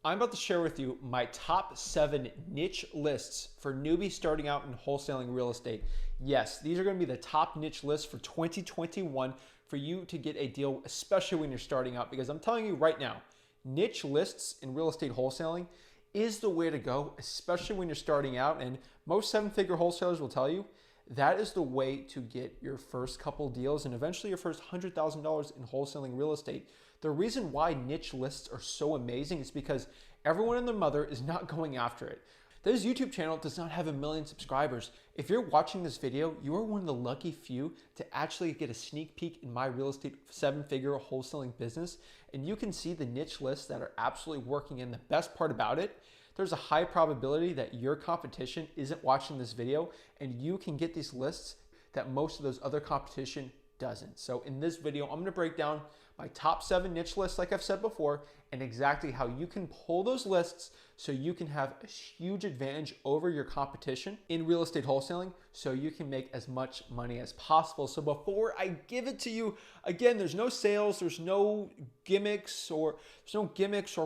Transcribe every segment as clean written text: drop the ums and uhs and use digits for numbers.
I'm about to share with you my top 7 niche lists for newbies starting out in wholesaling real estate. Yes, these are going to be the top niche lists for 2021 for you to get a deal, especially when you're starting out, because I'm telling you right now, niche lists in real estate wholesaling is the way to go, especially when you're starting out. And most 7-figure wholesalers will tell you that is the way to get your first couple deals and eventually your first $100,000 in wholesaling real estate. The reason why niche lists are so amazing is because everyone and their mother is not going after it. This YouTube channel does not have 1 million subscribers. If you're watching this video, you are one of the lucky few to actually get a sneak peek in my real estate 7-figure wholesaling business. And you can see the niche lists that are absolutely working. And the best part about it, there's a high probability that your competition isn't watching this video and you can get these lists that most of those other competition doesn't. So in this video, I'm gonna break down my top 7 niche lists, like I've said before, and exactly how you can pull those lists so you can have a huge advantage over your competition in real estate wholesaling so you can make as much money as possible. So before I give it to you, again, there's no sales, there's no gimmicks or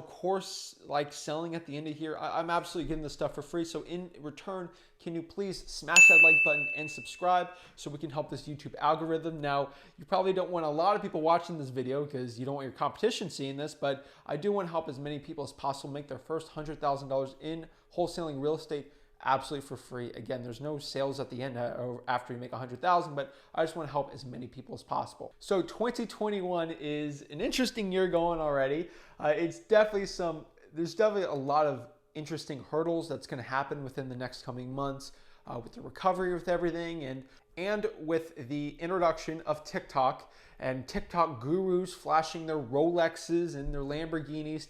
course like selling at the end of here. I'm absolutely giving this stuff for free. So in return, can you please smash that like button and subscribe so we can help this YouTube algorithm? Now, you probably don't want a lot of people watching this video because you don't want your competition seeing this, but I do want to help as many people as possible make their first $100,000 in wholesaling real estate absolutely for free. Again, there's no sales at the end after you make 100,000, but I just want to help as many people as possible. So 2021 is an interesting year going already. There's definitely a lot of interesting hurdles that's going to happen within the next coming months with the recovery with everything and with the introduction of TikTok and TikTok gurus flashing their Rolexes and their Lamborghinis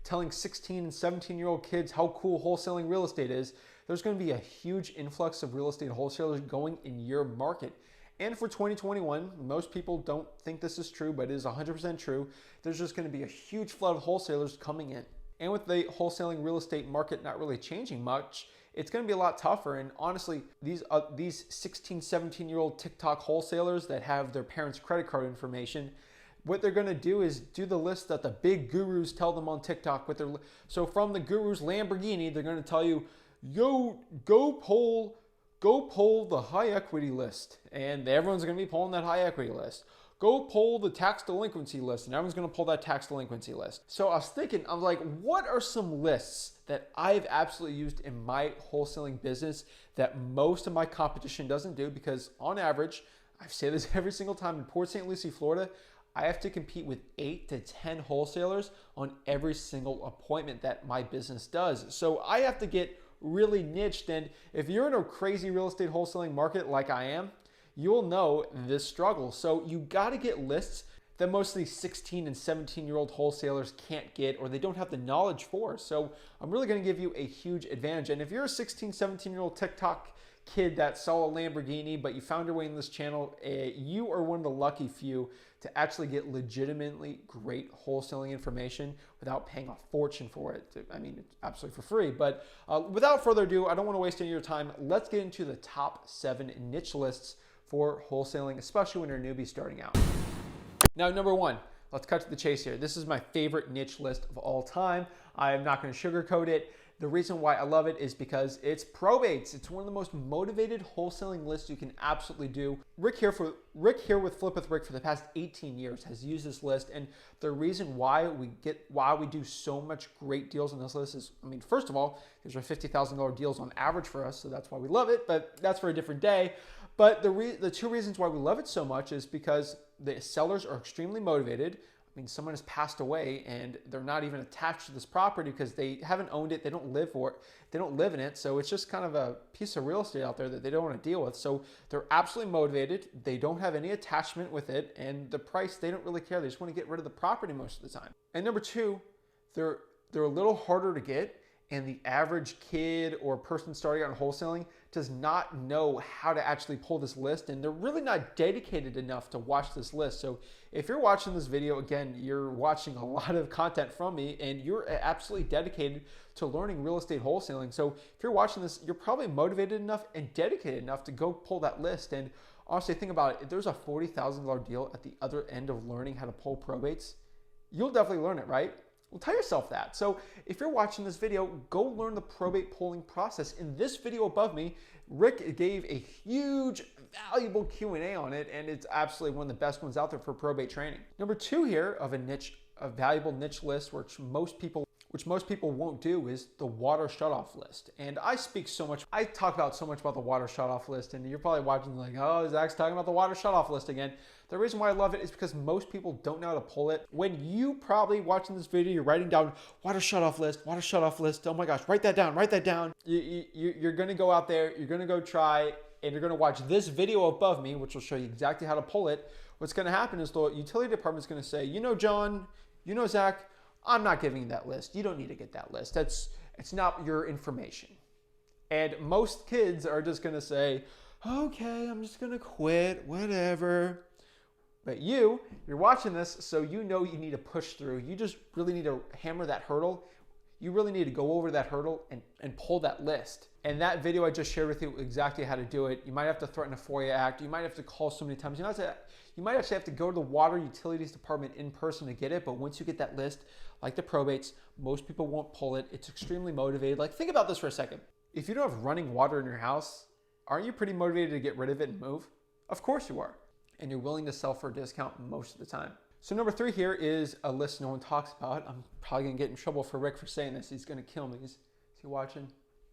telling 16 and 17-year-old kids how cool wholesaling real estate is. There's going to be a huge influx of real estate wholesalers going in your market. And for 2021, most people don't think this is true, but it is 100% true. There's just going to be a huge flood of wholesalers coming in. And with the wholesaling real estate market not really changing much, it's going to be a lot tougher. And honestly, these 16, 17-year-old TikTok wholesalers that have their parents' credit card information, what they're going to do is do the list that the big gurus tell them on TikTok. So from the gurus Lamborghini, they're going to tell you, yo, go poll the high equity list. And everyone's going to be polling that high equity list. Go poll the tax delinquency list, and everyone's going to pull that tax delinquency list. So I was thinking, I'm like, what are some lists that I've absolutely used in my wholesaling business that most of my competition doesn't do? Because on average, I say this every single time, in Port St. Lucie, Florida, I have to compete with 8 to 10 wholesalers on every single appointment that my business does. So I have to get really niched. And if you're in a crazy real estate wholesaling market like I am, you'll know this struggle. So you got to get lists that mostly 16 and 17-year-old wholesalers can't get or they don't have the knowledge for. So I'm really going to give you a huge advantage. And if you're a 16, 17-year-old TikTok kid that saw a Lamborghini, but you found your way in this channel, you are one of the lucky few to actually get legitimately great wholesaling information without paying a fortune for it. I mean, it's absolutely for free. But without further ado, I don't want to waste any of your time. Let's get into the top 7 niche lists for wholesaling, especially when you're a newbie starting out. Now, number 1, let's cut to the chase here. This is my favorite niche list of all time. I'm not going to sugarcoat it. The reason why I love it is because it's probates. It's one of the most motivated wholesaling lists you can absolutely do. Rick here with Flip with Rick for the past 18 years has used this list, and the reason why we do so much great deals on this list is, I mean, first of all, these are $50,000 deals on average for us, so that's why we love it, but that's for a different day. But the 2 reasons why we love it so much is because the sellers are extremely motivated. I mean, someone has passed away and they're not even attached to this property because they haven't owned it. They don't live for it. They don't live in it. So it's just kind of a piece of real estate out there that they don't want to deal with. So they're absolutely motivated. They don't have any attachment with it. And the price, they don't really care. They just want to get rid of the property most of the time. And number 2, they're a little harder to get. And the average kid or person starting out in wholesaling does not know how to actually pull this list, and they're really not dedicated enough to watch this list. So if you're watching this video, again, you're watching a lot of content from me, and you're absolutely dedicated to learning real estate wholesaling. So if you're watching this, you're probably motivated enough and dedicated enough to go pull that list. And honestly, think about it. If there's a $40,000 deal at the other end of learning how to pull probates, you'll definitely learn it, right? Well, tell yourself that. So if you're watching this video, go learn the probate polling process. In this video above me, Rick gave a huge, valuable Q&A on it, and it's absolutely one of the best ones out there for probate training. Number 2 here of a valuable niche list, which most people won't do, is the water shutoff list. And I talk about so much about the water shutoff list, and you're probably watching like, oh, Zach's talking about the water shutoff list again. The reason why I love it is because most people don't know how to pull it. When you probably watching this video, you're writing down water shutoff list. Oh my gosh, write that down. You're gonna go out there, you're gonna go try, and you're gonna watch this video above me, which will show you exactly how to pull it. What's gonna happen is the utility department is gonna say, you know, John, you know, Zach, I'm not giving you that list. You don't need to get that list. It's not your information. And most kids are just gonna say, okay, I'm just gonna quit, whatever. But you're watching this, so you know you need to push through. You just really need to hammer that hurdle. You really need to go over that hurdle and pull that list. And that video I just shared with you exactly how to do it. You might have to threaten a FOIA act. You might have to call so many times. You might actually have to go to the water utilities department in person to get it. But once you get that list, like the probates, most people won't pull it. It's extremely motivated. Like, think about this for a second. If you don't have running water in your house, aren't you pretty motivated to get rid of it and move? Of course you are. And you're willing to sell for a discount most of the time. So number 3 here is a list no one talks about. I'm probably gonna get in trouble for Rick for saying this. He's gonna kill me. Is he watching?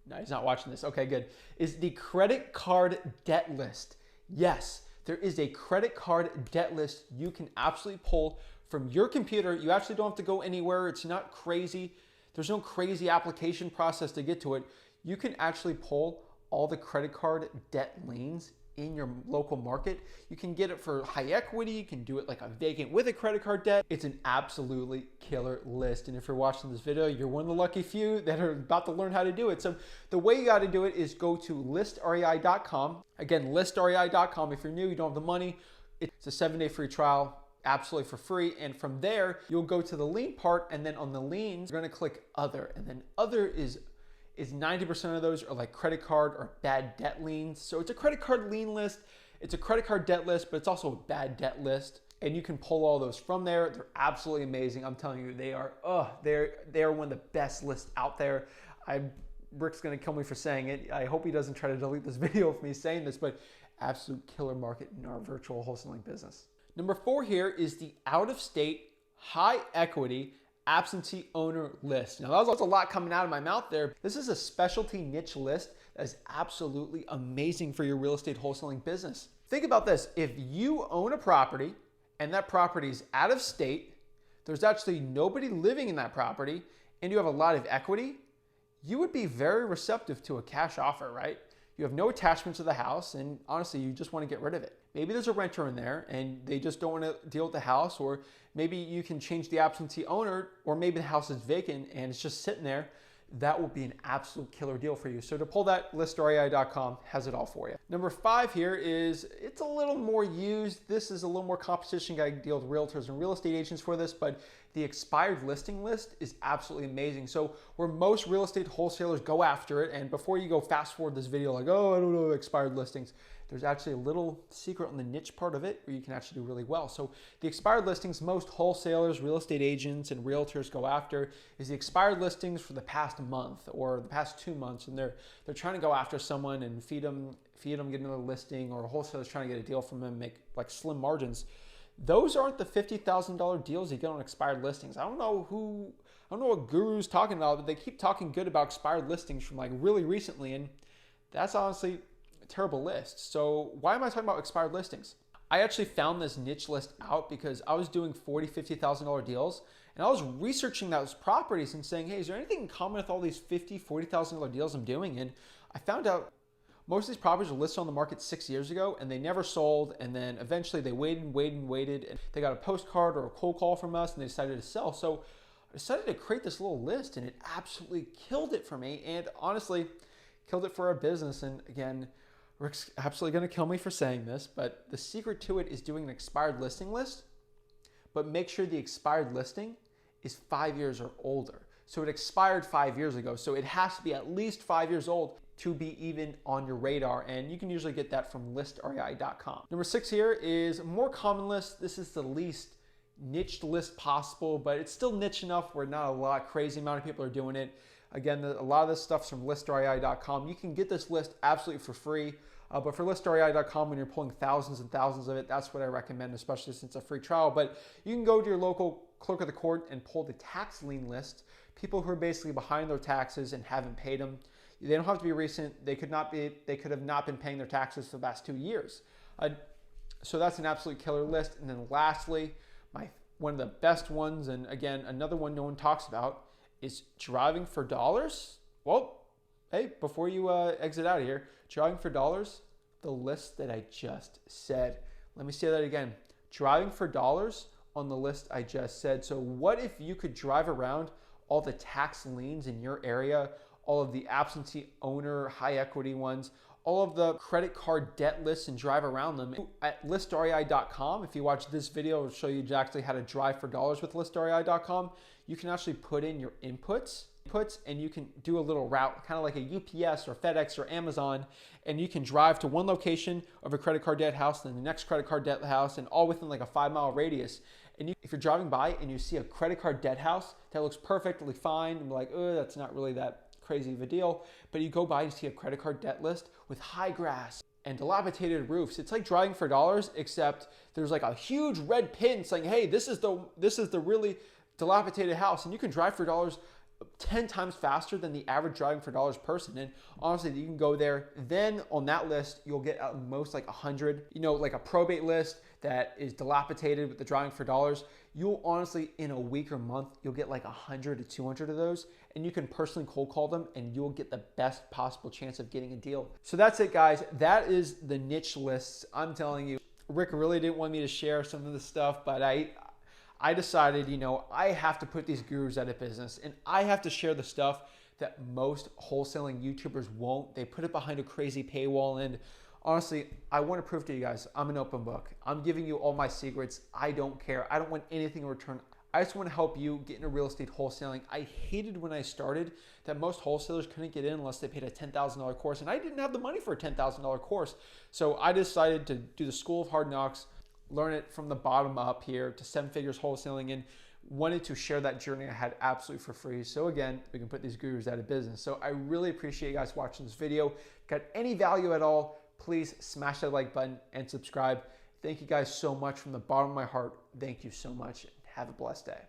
No, he's not watching this. Okay, good. Is the credit card debt list. Yes, there is a credit card debt list you can absolutely pull from your computer. You actually don't have to go anywhere. It's not crazy. There's no crazy application process to get to it. You can actually pull all the credit card debt liens in your local market. You can get it for high equity. You can do it like a vacant with a credit card debt. It's an absolutely killer list. And if you're watching this video, you're one of the lucky few that are about to learn how to do it. So the way you got to do it is go to listrei.com. Again, listrei.com. If you're new, you don't have the money, it's a 7-day free trial, absolutely for free. And from there, you'll go to the lien part. And then on the liens, you're going to click other. And then other is 90% of those are like credit card or bad debt liens. So it's a credit card lien list, it's a credit card debt list, but it's also a bad debt list. And you can pull all those from there. They're absolutely amazing. I'm telling you, they are one of the best lists out there. Rick's gonna kill me for saying it. I hope he doesn't try to delete this video of me saying this, but absolute killer market in our virtual wholesaling business. Number 4 here is the out-of-state, high equity, absentee owner list. Now that was a lot coming out of my mouth there. This is a specialty niche list that is absolutely amazing for your real estate wholesaling business. Think about this. If you own a property and that property is out of state, there's actually nobody living in that property, and you have a lot of equity, you would be very receptive to a cash offer, right? You have no attachment to the house, and honestly, you just want to get rid of it. Maybe there's a renter in there and they just don't want to deal with the house, or maybe you can change the absentee owner, or maybe the house is vacant and it's just sitting there. That will be an absolute killer deal for you. So to pull that, listrei.com has it all for you. Number 5 here is, it's a little more used. This is a little more competition. Got to deal with realtors and real estate agents for this, but the expired listing list is absolutely amazing. So where most real estate wholesalers go after it, and before you go fast forward this video like, oh, I don't know expired listings, there's actually a little secret on the niche part of it where you can actually do really well. So the expired listings most wholesalers, real estate agents, and realtors go after is the expired listings for the past month or the past 2 months, and they're trying to go after someone and feed them, get another listing, or a wholesaler's trying to get a deal from them, make like slim margins. Those aren't the $50,000 deals you get on expired listings. I don't know what guru's talking about, but they keep talking good about expired listings from like really recently, and that's honestly a terrible list. So why am I talking about expired listings? I actually found this niche list out because I was doing $40,000, $50,000 deals, and I was researching those properties and saying, hey, is there anything in common with all these $50,000, $40,000 deals I'm doing? And I found out most of these properties were listed on the market 6 years ago and they never sold. And then eventually they waited, and they got a postcard or a cold call from us and they decided to sell. So I decided to create this little list, and it absolutely killed it for me, and honestly killed it for our business. And again, Rick's absolutely going to kill me for saying this, but the secret to it is doing an expired listing list, but make sure the expired listing is 5 years or older. So it expired 5 years ago, so it has to be at least 5 years old to be even on your radar, and you can usually get that from listrei.com. Number 6 here is a more common list. This is the least niched list possible, but it's still niche enough where not a lot crazy amount of people are doing it. Again, a lot of this stuff's from listREI.com. You can get this list absolutely for free. But for listREI.com, when you're pulling thousands and thousands of it, that's what I recommend, especially since it's a free trial. But you can go to your local clerk of the court and pull the tax lien list. People who are basically behind their taxes and haven't paid them. They don't have to be recent. They could have not been paying their taxes for the last 2 years. So that's an absolute killer list. And then lastly, one of the best ones, and again, another one no one talks about, is driving for dollars. Well, hey, before you exit out of here, driving for dollars, the list that I just said. Let me say that again. Driving for dollars on the list I just said. So what if you could drive around all the tax liens in your area, all of the absentee owner, high equity ones, all of the credit card debt lists and drive around them at listrei.com. If you watch this video, it'll show you exactly how to drive for dollars with listrei.com. You can actually put in your inputs and you can do a little route, kind of like a UPS or FedEx or Amazon, and you can drive to one location of a credit card debt house, then the next credit card debt house, and all within like a 5-mile radius. And if you're driving by and you see a credit card debt house that looks perfectly fine, and like, oh, that's not really that crazy of a deal, but you go by and see a credit card debt list with high grass and dilapidated roofs. It's like driving for dollars, except there's like a huge red pin saying, hey, this is the really dilapidated house, and you can drive for dollars 10 times faster than the average driving for dollars person. And honestly, you can go there. Then on that list, you'll get at most like 100, like a probate list that is dilapidated with the driving for dollars. You'll honestly, in a week or month, you'll get like 100 to 200 of those, and you can personally cold call them and you'll get the best possible chance of getting a deal. So that's it, guys. That is the niche lists. I'm telling you, Rick really didn't want me to share some of this stuff, but I decided, I have to put these gurus out of business, and I have to share the stuff that most wholesaling YouTubers won't. They put it behind a crazy paywall, and honestly, I want to prove to you guys, I'm an open book. I'm giving you all my secrets. I don't care. I don't want anything in return. I just want to help you get into real estate wholesaling. I hated when I started that most wholesalers couldn't get in unless they paid a $10,000 course, and I didn't have the money for a $10,000 course. So I decided to do the School of Hard Knocks, learn it from the bottom up here to 7 figures wholesaling, and wanted to share that journey I had absolutely for free. So again, we can put these gurus out of business. So I really appreciate you guys watching this video. Got any value at all, please smash that like button and subscribe. Thank you guys so much from the bottom of my heart. Thank you so much. Have a blessed day.